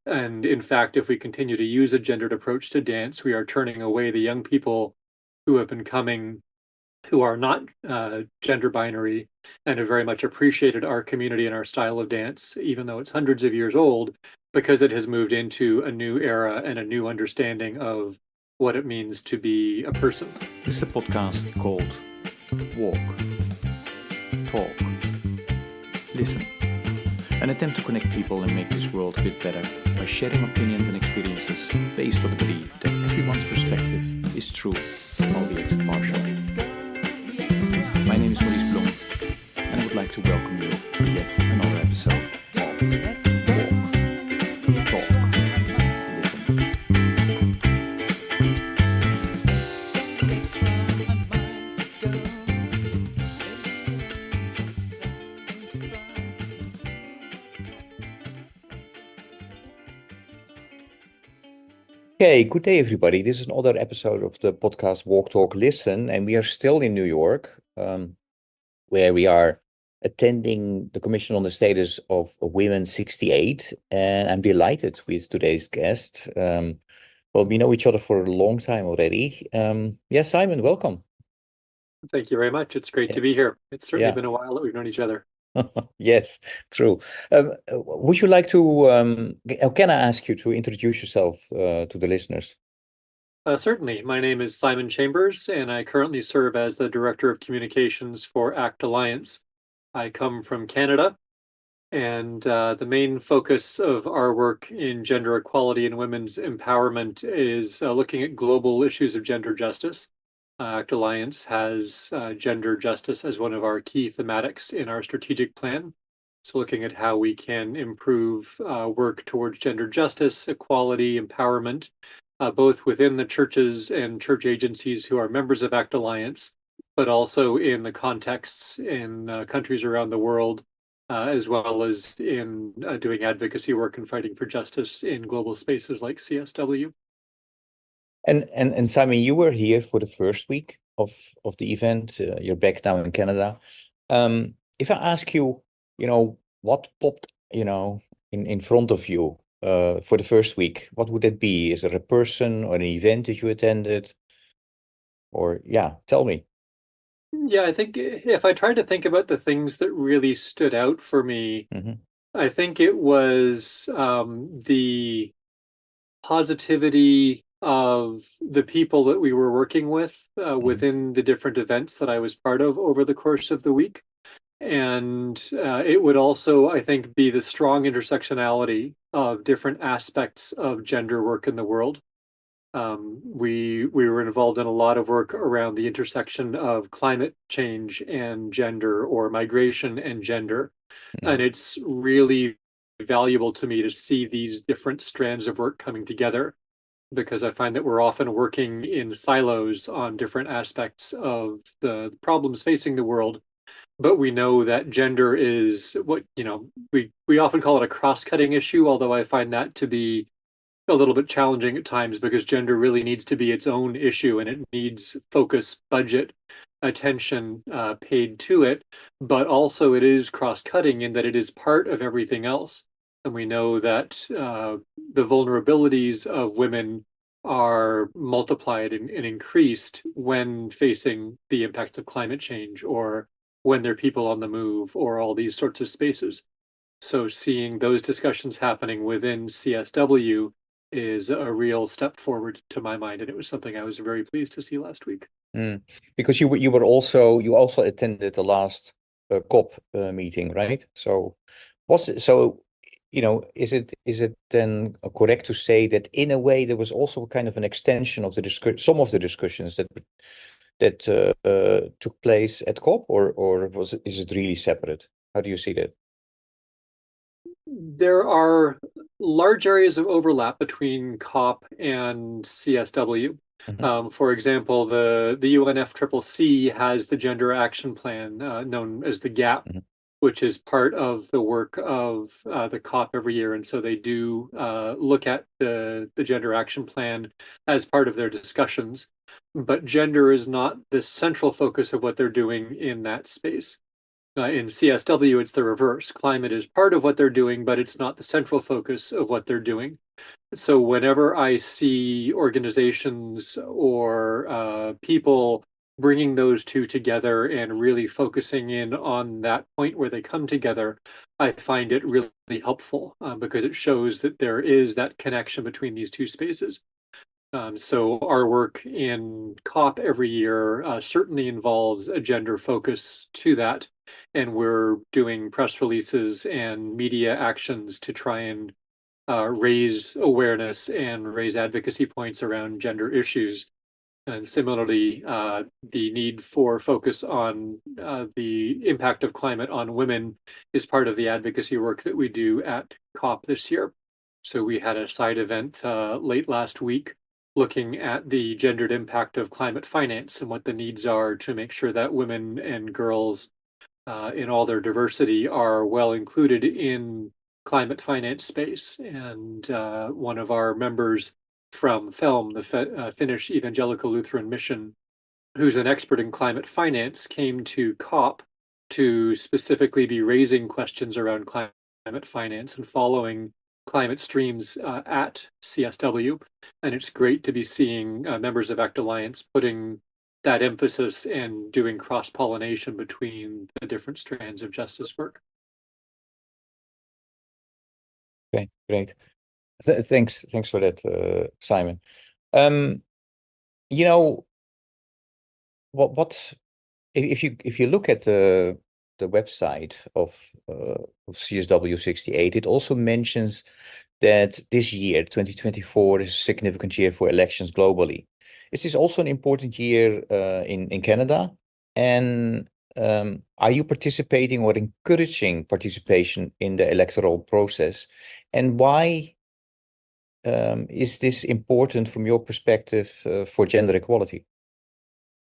And in fact, if we continue to use a gendered approach to dance, we are turning away the young people who have been coming, who are not gender binary and have very much appreciated our community and our style of dance, even though it's hundreds of years old, because it has moved into a new era and a new understanding of what it means to be a person. This is a podcast called Walk, Talk, Listen. An attempt to connect people and make this world a bit better by sharing opinions and experiences based on the belief that everyone's perspective is true, albeit partial. My name is Maurice Blom, and I would like to welcome you to yet another episode of Walk, Talk, Listen. Okay, good day, everybody. This is another episode of the podcast Walk, Talk, Listen, and we are still in New York, where we are attending the Commission on the Status of Women 68, and I'm delighted with today's guest. Well, we know each other for a long time already. Yes, Simon, welcome. Thank you very much. It's great to be here. It's certainly been a while that we've known each other. Yes, true. Would you like to, can I ask you to introduce yourself to the listeners? Certainly. My name is Simon Chambers, and I currently serve as the Director of Communications for ACT Alliance. I come from Canada, and the main focus of our work in gender equality and women's empowerment is looking at global issues of gender justice. ACT Alliance has gender justice as one of our key thematics in our strategic plan. So looking at how we can improve work towards gender justice, equality, empowerment, both within the churches and church agencies who are members of ACT Alliance, but also in the contexts in countries around the world, as well as in doing advocacy work and fighting for justice in global spaces like CSW. And Simon, you were here for the first week of the event. You're back now in Canada. If I ask you, what popped, in front of you for the first week, what would it be? Is it a person or an event that you attended? Or tell me. Yeah, I think if I tried to think about the things that really stood out for me, I think it was the positivity of the people that we were working with within the different events that I was part of over the course of the week. And it would also, I think, be the strong intersectionality of different aspects of gender work in the world. We were involved in a lot of work around the intersection of climate change and gender, or migration and gender. And it's really valuable to me to see these different strands of work coming together, because I find that we're often working in silos on different aspects of the problems facing the world. But we know that gender is what, we often call it a cross-cutting issue, although I find that to be a little bit challenging at times, because gender really needs to be its own issue and it needs focus, budget, attention paid to it. But also it is cross-cutting in that it is part of everything else. And we know that the vulnerabilities of women are multiplied and increased when facing the impacts of climate change, or when there are people on the move, or all these sorts of spaces. So seeing those discussions happening within CSW is a real step forward to my mind, and it was something I was very pleased to see last week. Because you also attended the last COP meeting, right? So is it then correct to say that in a way there was also kind of an extension of some of the discussions that took place at COP, or is it really separate? How do you see that? There are large areas of overlap between COP and CSW. For example, the UNFCCC has the Gender Action Plan, known as the GAP, which is part of the work of the COP every year. And so they do look at the Gender Action Plan as part of their discussions. But gender is not the central focus of what they're doing in that space. In CSW, it's the reverse. Climate is part of what they're doing, but it's not the central focus of what they're doing. So whenever I see organizations or people bringing those two together and really focusing in on that point where they come together, I find it really helpful because it shows that there is that connection between these two spaces. So our work in COP every year certainly involves a gender focus to that. And we're doing press releases and media actions to try and raise awareness and raise advocacy points around gender issues. And similarly, the need for focus on the impact of climate on women is part of the advocacy work that we do at COP this year. So we had a side event late last week looking at the gendered impact of climate finance and what the needs are to make sure that women and girls in all their diversity are well included in climate finance space. And one of our members from FELM, the Finnish Evangelical Lutheran Mission, who's an expert in climate finance, came to COP to specifically be raising questions around climate finance and following climate streams at CSW. And it's great to be seeing members of ACT Alliance putting that emphasis and doing cross-pollination between the different strands of justice work. Okay, great. Thanks for that, Simon. You know, what if you look at the website of CSW68, it also mentions that this year, 2024, is a significant year for elections globally. Is this also an important year in Canada? And are you participating or encouraging participation in the electoral process? And why is this important from your perspective for gender equality?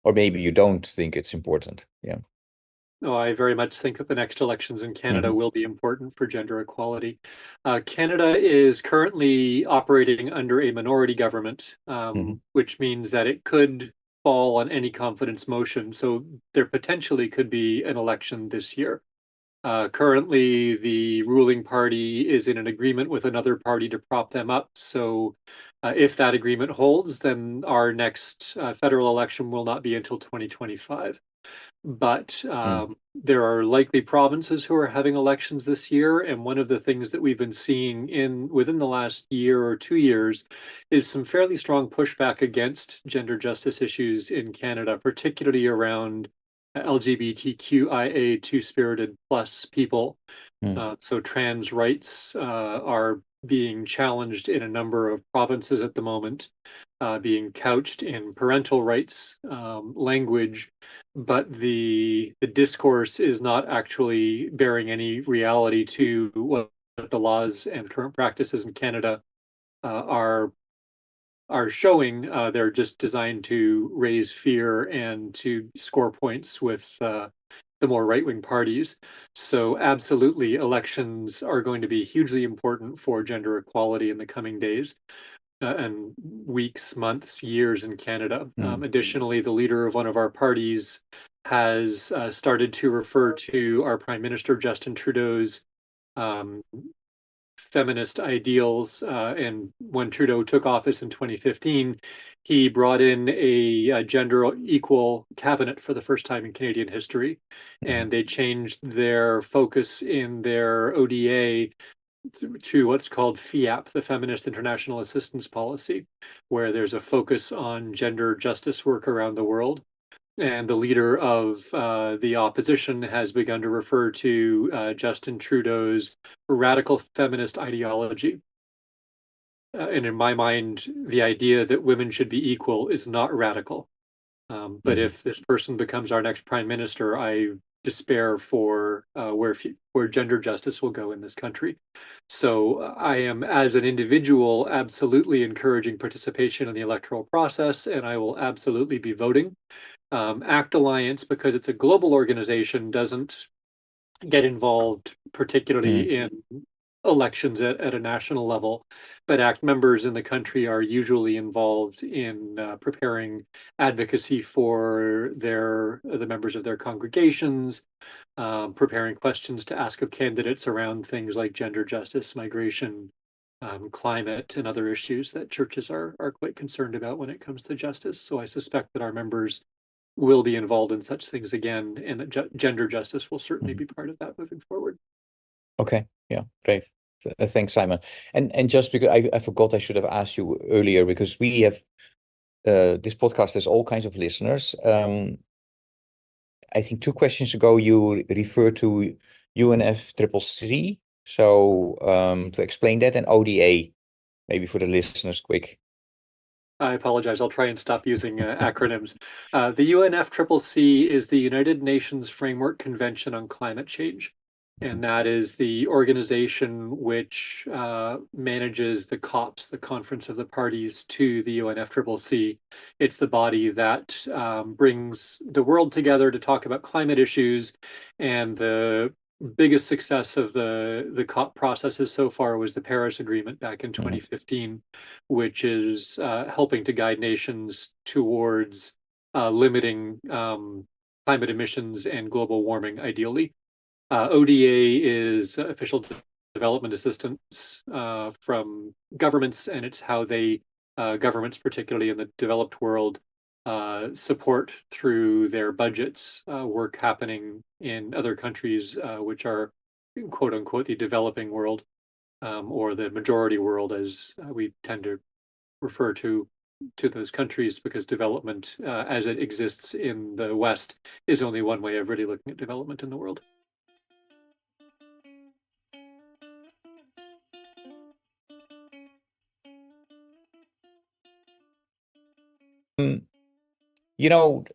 Or maybe you don't think it's important. Yeah. No, I very much think that the next elections in Canada will be important for gender equality. Canada is currently operating under a minority government, which means that it could fall on any confidence motion. So there potentially could be an election this year. Currently, the ruling party is in an agreement with another party to prop them up. So if that agreement holds, then our next federal election will not be until 2025. But there are likely provinces who are having elections this year, and one of the things that we've been seeing within the last year or 2 years is some fairly strong pushback against gender justice issues in Canada, particularly around LGBTQIA two-spirited plus people. So trans rights are being challenged in a number of provinces at the moment, being couched in parental rights language, but the discourse is not actually bearing any reality to what the laws and current practices in Canada are showing. They're just designed to raise fear and to score points with the more right-wing parties. So absolutely, elections are going to be hugely important for gender equality in the coming days and weeks, months, years in Canada. Additionally, the leader of one of our parties has started to refer to our Prime Minister, Justin Trudeau's feminist ideals. And when Trudeau took office in 2015, he brought in a gender equal cabinet for the first time in Canadian history. And they changed their focus in their ODA to what's called FIAP, the Feminist International Assistance Policy, where there's a focus on gender justice work around the world. And the leader of the opposition has begun to refer to Justin Trudeau's radical feminist ideology. And in my mind, the idea that women should be equal is not radical. But if this person becomes our next prime minister, I despair for where gender justice will go in this country. So I am, as an individual, absolutely encouraging participation in the electoral process, and I will absolutely be voting. ACT Alliance, because it's a global organization, doesn't get involved particularly in elections at a national level, but ACT members in the country are usually involved in preparing advocacy for the members of their congregations, preparing questions to ask of candidates around things like gender justice, migration, climate, and other issues that churches are quite concerned about when it comes to justice. So I suspect that our members will be involved in such things again, and that gender justice will certainly be part of that moving forward. Okay, yeah, great. Thanks, Simon. And just because I forgot, I should have asked you earlier, because we have this podcast has all kinds of listeners. I think 2 questions ago you referred to UNFCCC. So to explain that, and ODA, maybe for the listeners, quick. I apologize. I'll try and stop using acronyms. The UNFCCC is the United Nations Framework Convention on Climate Change, and that is the organization which manages the COPs, the Conference of the Parties to the UNFCCC. It's the body that brings the world together to talk about climate issues, and the biggest success of the COP processes so far was the Paris Agreement back in 2015, which is helping to guide nations towards limiting climate emissions and global warming, ideally. ODA is official development assistance from governments, and it's how they, governments, particularly in the developed world, support through their budgets work happening in other countries, which are quote unquote the developing world, or the majority world, as we tend to refer to those countries, because development as it exists in the West is only one way of really looking at development in the world.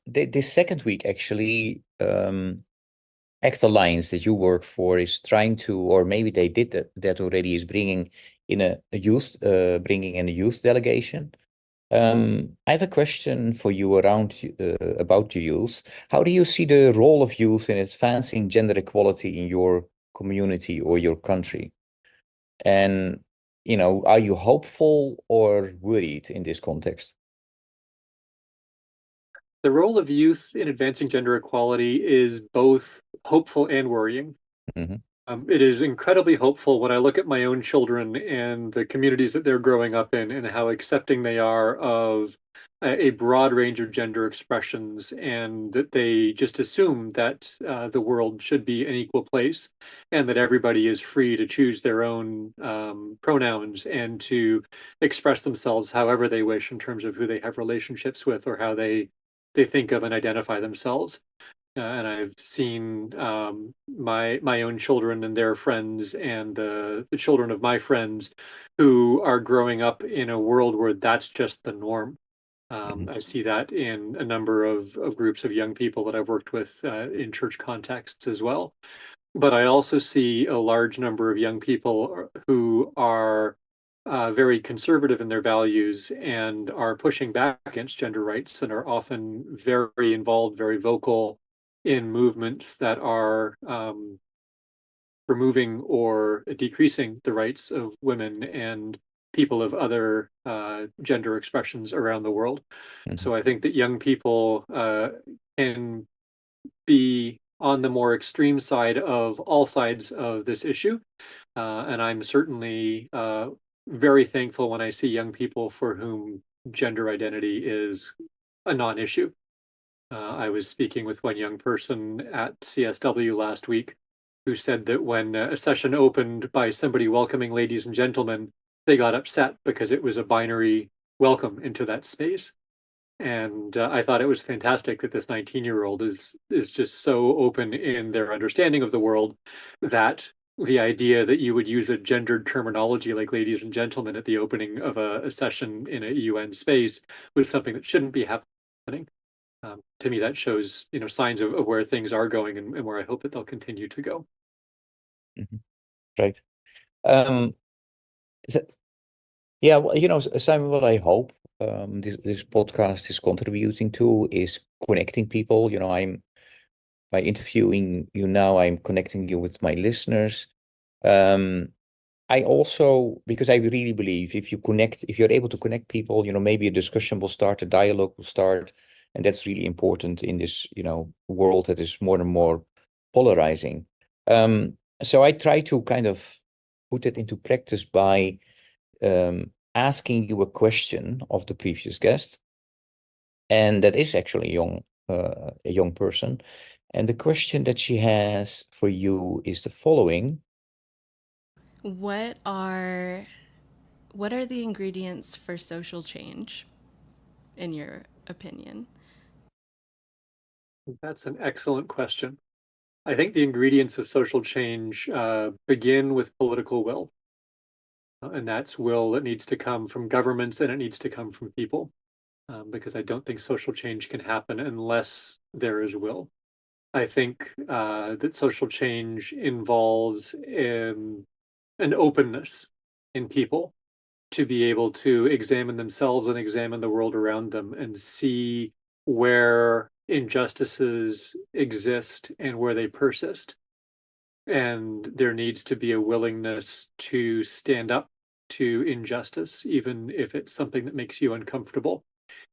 This second week, actually, ACT Alliance that you work for is trying to, or maybe they did that already, is bringing in a youth delegation. I have a question for you about the youth. How do you see the role of youth in advancing gender equality in your community or your country? And, are you hopeful or worried in this context? The role of youth in advancing gender equality is both hopeful and worrying. Mm-hmm. It is incredibly hopeful when I look at my own children and the communities that they're growing up in, and how accepting they are of a broad range of gender expressions, and that they just assume that the world should be an equal place, and that everybody is free to choose their own pronouns and to express themselves however they wish in terms of who they have relationships with, or how they think of and identify themselves. And I've seen my own children and their friends, and the children of my friends, who are growing up in a world where that's just the norm. I see that in a number of groups of young people that I've worked with in church contexts as well. But I also see a large number of young people who are very conservative in their values and are pushing back against gender rights, and are often very involved, very vocal in movements that are removing or decreasing the rights of women and people of other gender expressions around the world. So I think that young people can be on the more extreme side of all sides of this issue. And I'm certainly very thankful when I see young people for whom gender identity is a non-issue. I was speaking with one young person at CSW last week who said that when a session opened by somebody welcoming ladies and gentlemen, they got upset because it was a binary welcome into that space. And I thought it was fantastic that this 19-year-old is just so open in their understanding of the world, that the idea that you would use a gendered terminology like ladies and gentlemen at the opening of a session in a UN space was something that shouldn't be happening. To me, that shows signs of where things are going, and where I hope that they'll continue to go. Right. Yeah, well, Simon, what I hope this podcast is contributing to is connecting people. By interviewing you now, I'm connecting you with my listeners. I also, because I really believe if you're able to connect people, maybe a discussion will start, a dialogue will start, and that's really important in this, world that is more and more polarizing. So I try to kind of put it into practice by asking you a question of the previous guest, and that is actually a young person. And the question that she has for you is the following. What are what are the ingredients for social change, in your opinion? That's an excellent question. I think the ingredients of social change begin with political will. And that's will that needs to come from governments and it needs to come from people. Because I don't think social change can happen unless there is will. I think that social change involves an openness in people to be able to examine themselves and examine the world around them and see where injustices exist and where they persist. And there needs to be a willingness to stand up to injustice, even if it's something that makes you uncomfortable,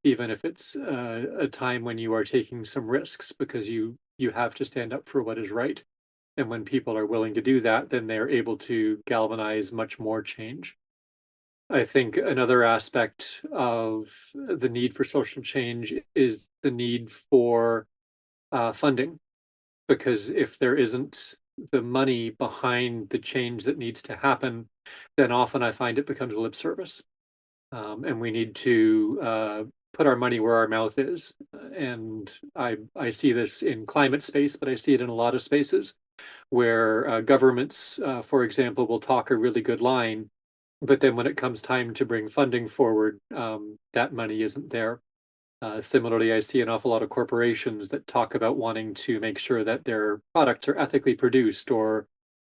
even if it's a time when you are taking some risks because you have to stand up for what is right. And when people are willing to do that, then they're able to galvanize much more change. I think another aspect of the need for social change is the need for funding, because if there isn't the money behind the change that needs to happen, then often I find it becomes lip service. And we need to put our money where our mouth is. And I see this in climate space, but I see it in a lot of spaces where governments, for example, will talk a really good line, but then when it comes time to bring funding forward, that money isn't there. Similarly, I see an awful lot of corporations that talk about wanting to make sure that their products are ethically produced, or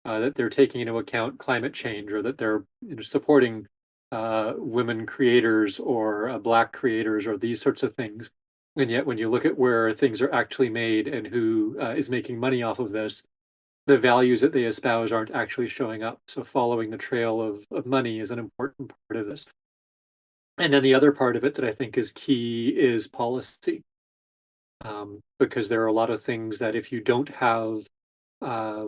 that they're taking into account climate change, or that they're supporting women creators or Black creators, or these sorts of things. And yet, when you look at where things are actually made and who is making money off of this, the values that they espouse aren't actually showing up. So, following the trail of money is an important part of this. And then the other part of it that I think is key is policy, because there are a lot of things that if you don't have uh,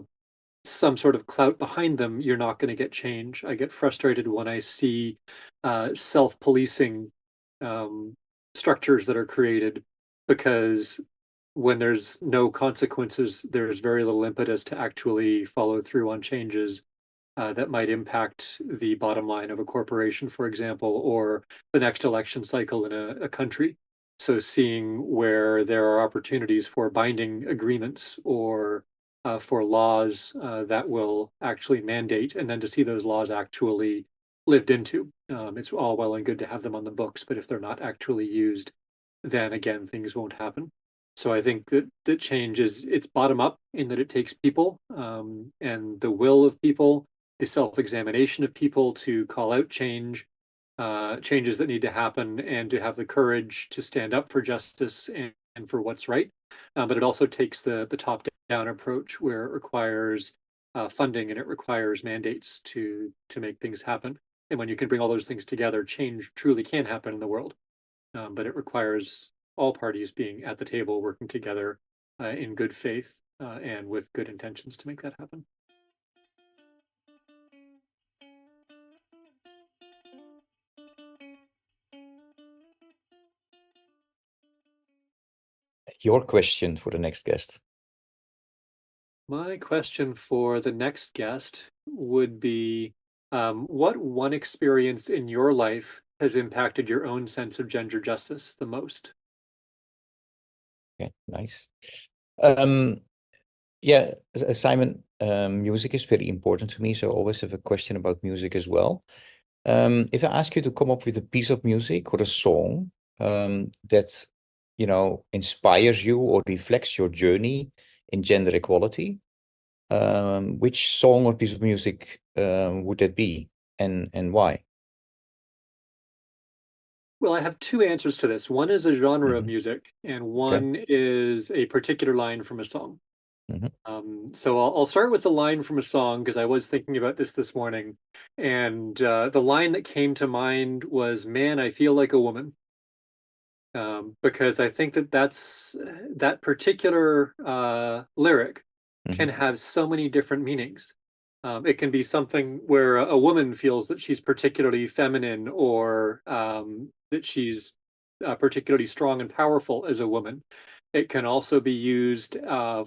some sort of clout behind them, you're not going to get change. I get frustrated when I see self-policing um, structures that are created, because when there's no consequences, there's very little impetus to actually follow through on changes that might impact the bottom line of a corporation, for example, or the next election cycle in a country. So seeing where there are opportunities for binding agreements or for laws that will actually mandate, and then to see those laws actually lived into. It's all well and good to have them on the books, but if they're not actually used, then again, things won't happen. So I think that change it's bottom up in that it takes people and the will of people, the self-examination of people to call out change, changes that need to happen, and to have the courage to stand up for justice and for what's right. But it also takes the top-down approach where it requires funding and it requires mandates to make things happen. And when you can bring all those things together, change truly can happen in the world. But it requires all parties being at the table, working together in good faith and with good intentions to make that happen. Your question for the next guest. My question for the next guest would be, what one experience in your life has impacted your own sense of gender justice the most? Okay, nice. Um, yeah, Simon, music is very important to me, so I always have a question about music as well. If I ask you to come up with a piece of music or a song that, inspires you or reflects your journey in gender equality, which song or piece of music would that be, and why? Well, I have two answers to this. One is a genre of Hmm. music, and Okay. one is a particular line from a song. So I'll start with the line from a song because I was thinking about this morning, and the line that came to mind was, "Man, I feel like a woman." Because I think that particular lyric Hmm. can have so many different meanings. It can be something where a woman feels that she's particularly feminine, or that she's particularly strong and powerful as a woman. It can also be used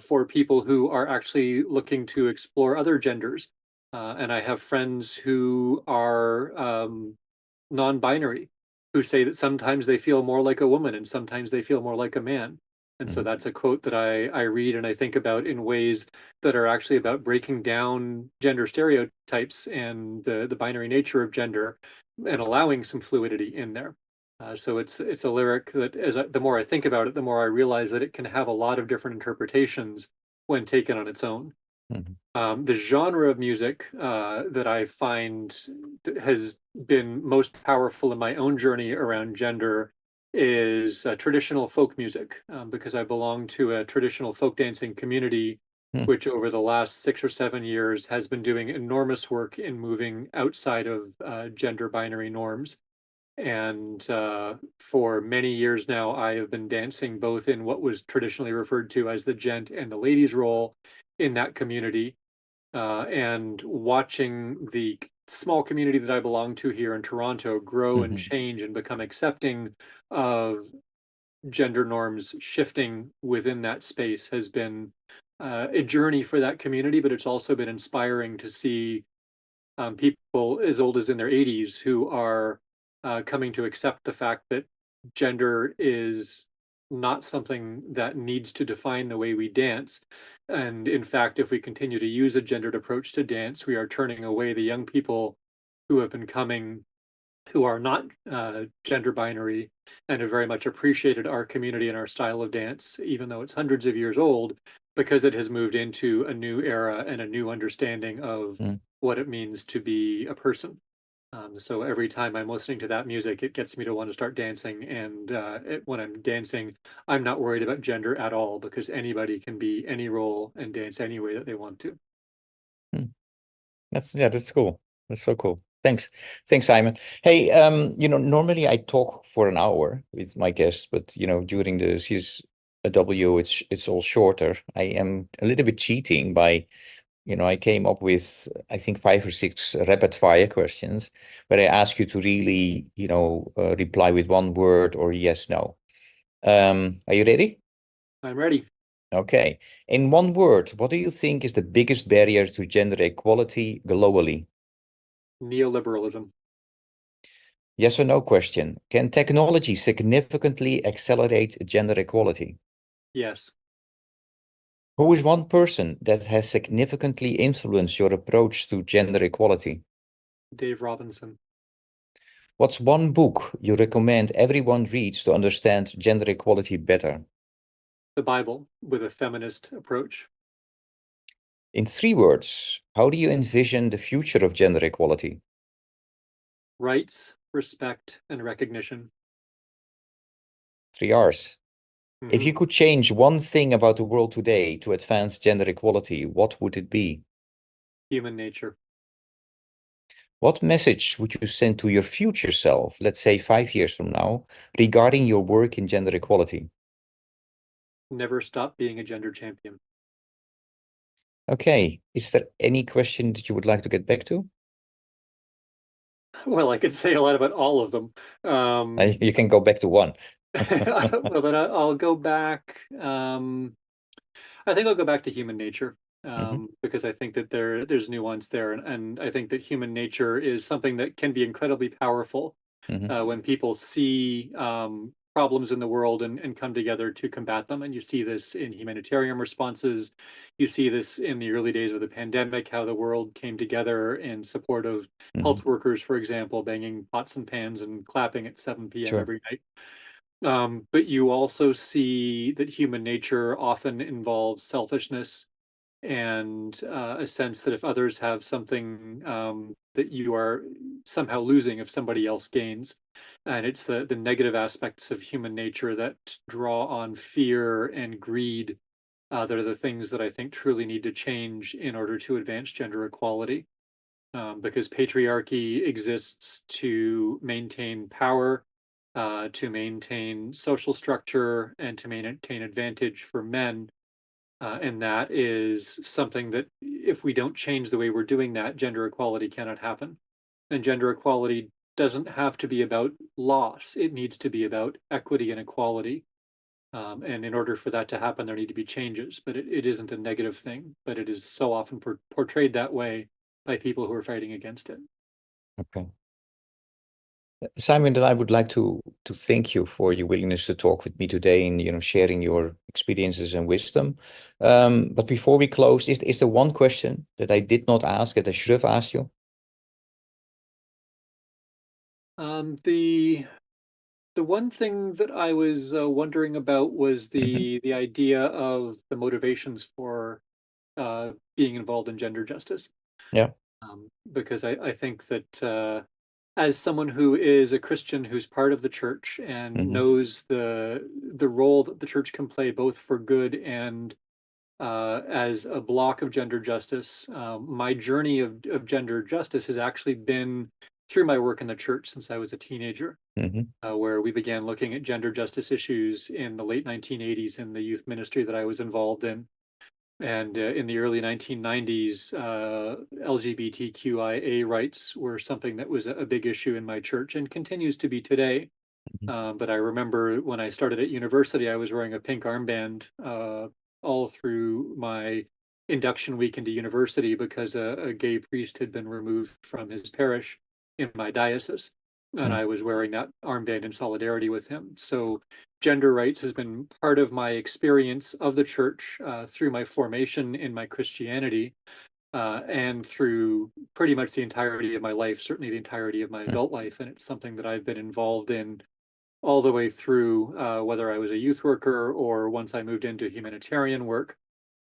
for people who are actually looking to explore other genders. And I have friends who are non-binary, who say that sometimes they feel more like a woman and sometimes they feel more like a man. And so Hmm. that's a quote that I read and I think about in ways that are actually about breaking down gender stereotypes and the binary nature of gender and allowing some fluidity in there. So it's a lyric that, the more I think about it, the more I realize that it can have a lot of different interpretations when taken on its own. Hmm. The genre of music that I find has been most powerful in my own journey around gender is traditional folk music, because I belong to a traditional folk dancing community, Hmm. which over the last 6 or 7 years has been doing enormous work in moving outside of gender binary norms. And for many years now, I have been dancing both in what was traditionally referred to as the gent and the ladies role in that community, and watching the small community that I belong to here in Toronto grow and Hmm. change and become accepting of gender norms shifting within that space has been a journey for that community, but it's also been inspiring to see people as old as in their 80s who are coming to accept the fact that gender is not something that needs to define the way we dance. And in fact, if we continue to use a gendered approach to dance, we are turning away the young people who have been coming, who are not gender binary and have very much appreciated our community and our style of dance, even though it's hundreds of years old, because it has moved into a new era and a new understanding of Hmm. what it means to be a person. So every time I'm listening to that music, it gets me to want to start dancing. And when I'm dancing, I'm not worried about gender at all because anybody can be any role and dance any way that they want to. Hmm. That's cool. That's so cool. Thanks, Simon. Hey, normally I talk for an hour with my guests, but during the CSW, it's all shorter. I am a little bit cheating by, I came up with, I think, 5 or 6 rapid fire questions, where I ask you to really, reply with one word or yes, no. Are you ready? I'm ready. Okay. In one word, what do you think is the biggest barrier to gender equality globally? Neoliberalism. Yes or no question. Can technology significantly accelerate gender equality? Yes. Who is one person that has significantly influenced your approach to gender equality? Dave Robinson. What's one book you recommend everyone reads to understand gender equality better? The Bible with a feminist approach. In 3 words, how do you envision the future of gender equality? Rights, respect, and recognition. 3 R's. If Hmm. you could change one thing about the world today to advance gender equality, what would it be? Human nature. What message would you send to your future self, let's say 5 years from now, regarding your work in gender equality? Never stop being a gender champion. Okay, is there any question that you would like to get back to? Well, I could say a lot about all of them. You can go back to one. Well, but I'll go back. I think I'll go back to human nature, Mhm. because I think that there's nuance there, and I think that human nature is something that can be incredibly powerful Mhm. when people see problems in the world and come together to combat them. And you see this in humanitarian responses. You see this in the early days of the pandemic, how the world came together in support of Mhm. health workers, for example, banging pots and pans and clapping at 7 p.m. Sure. every night. But you also see that human nature often involves selfishness and a sense that if others have something, that you are somehow losing if somebody else gains. And it's the negative aspects of human nature that draw on fear and greed that are the things that I think truly need to change in order to advance gender equality. Because patriarchy exists to maintain power, to maintain social structure, and to maintain advantage for men. And that is something that, if we don't change the way we're doing that, gender equality cannot happen. And gender equality doesn't have to be about loss, it needs to be about equity and equality. And in order for that to happen, there need to be changes. But it isn't a negative thing, but it is so often portrayed that way by people who are fighting against it. Okay. Simon, then I would like to thank you for your willingness to talk with me today and sharing your experiences and wisdom. But before we close, is there one question that I did not ask that I should have asked you? The one thing that I was wondering about was the idea of the motivations for being involved in gender justice. Yeah. Because I think that as someone who is a Christian who's part of the church and knows the role that the church can play both for good and as a block of gender justice, my journey of gender justice has actually been through my work in the church since I was a teenager, where we began looking at gender justice issues in the late 1980s in the youth ministry that I was involved in. And in the early 1990s, LGBTQIA rights were something that was a big issue in my church and continues to be today. But I remember when I started at university, I was wearing a pink armband all through my induction week into university because a gay priest had been removed from his parish in my diocese. And I was wearing that armband in solidarity with him. So gender rights has been part of my experience of the church through my formation in my Christianity and through pretty much the entirety of my life, certainly the entirety of my adult life. And it's something that I've been involved in all the way through, whether I was a youth worker or once I moved into humanitarian work,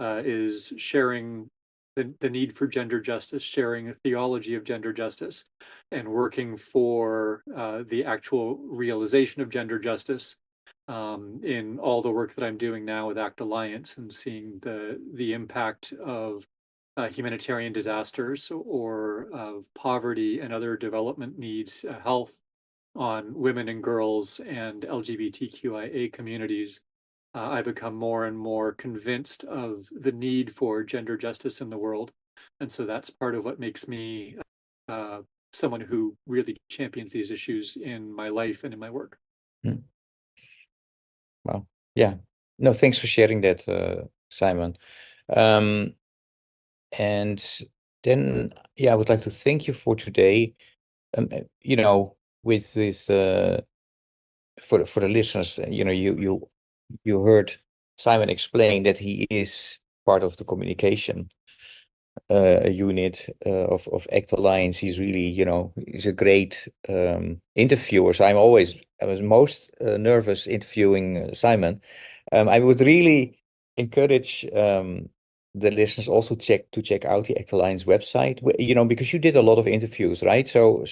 is sharing the need for gender justice, sharing a theology of gender justice, and working for the actual realization of gender justice in all the work that I'm doing now with ACT Alliance and seeing the impact of humanitarian disasters or of poverty and other development needs, health on women and girls and LGBTQIA communities. I become more and more convinced of the need for gender justice in the world. And so that's part of what makes me someone who really champions these issues in my life and in my work. Well, yeah. No, thanks for sharing that, Simon. And then, yeah, I would like to thank you for today. With for the listeners, you heard Simon explain that he is part of the communication unit of ACT Alliance. He's really, he's a great interviewer. So I was most nervous interviewing Simon. I would really encourage the listeners also to check out the ACT Alliance website, because you did a lot of interviews, right? So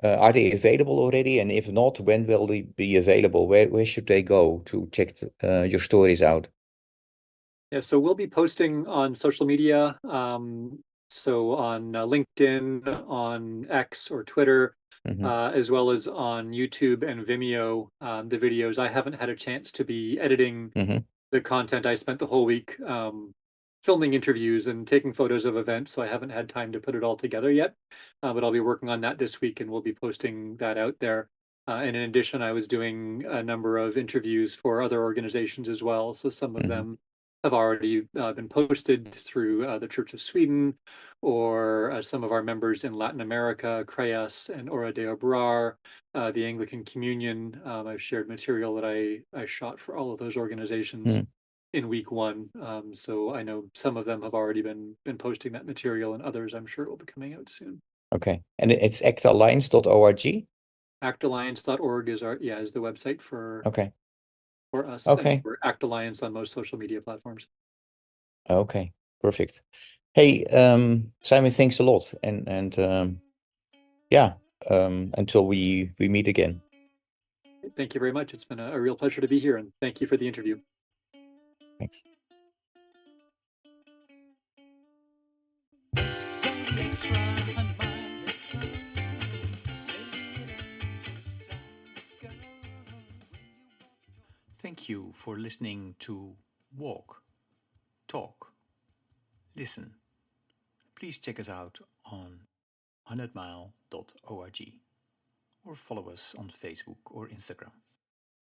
are they available already? And if not, when will they be available? Where should they go to check your stories out? Yeah, so we'll be posting on social media. So on LinkedIn, on X or Twitter, as well as on YouTube and Vimeo, the videos. I haven't had a chance to be editing the content. I spent the whole week filming interviews and taking photos of events, so I haven't had time to put it all together yet. But I'll be working on that this week, and we'll be posting that out there. And in addition, I was doing a number of interviews for other organizations as well. So some of them have already been posted through the Church of Sweden, or some of our members in Latin America, CREAS and Ora de Obrar, the Anglican Communion. I've shared material that I shot for all of those organizations in week one. So I know some of them have already been posting that material, and others I'm sure will be coming out soon. Okay, and it's actalliance.org? actalliance.org is is the website for us. Okay. And we're ACT Alliance on most social media platforms. Okay, perfect. Hey, Simon, thanks a lot. And until we meet again. Thank you very much. It's been a real pleasure to be here, and thank you for the interview. Thanks. Thank you for listening to Walk, Talk, Listen. Please check us out on 100mile.org or follow us on Facebook or Instagram.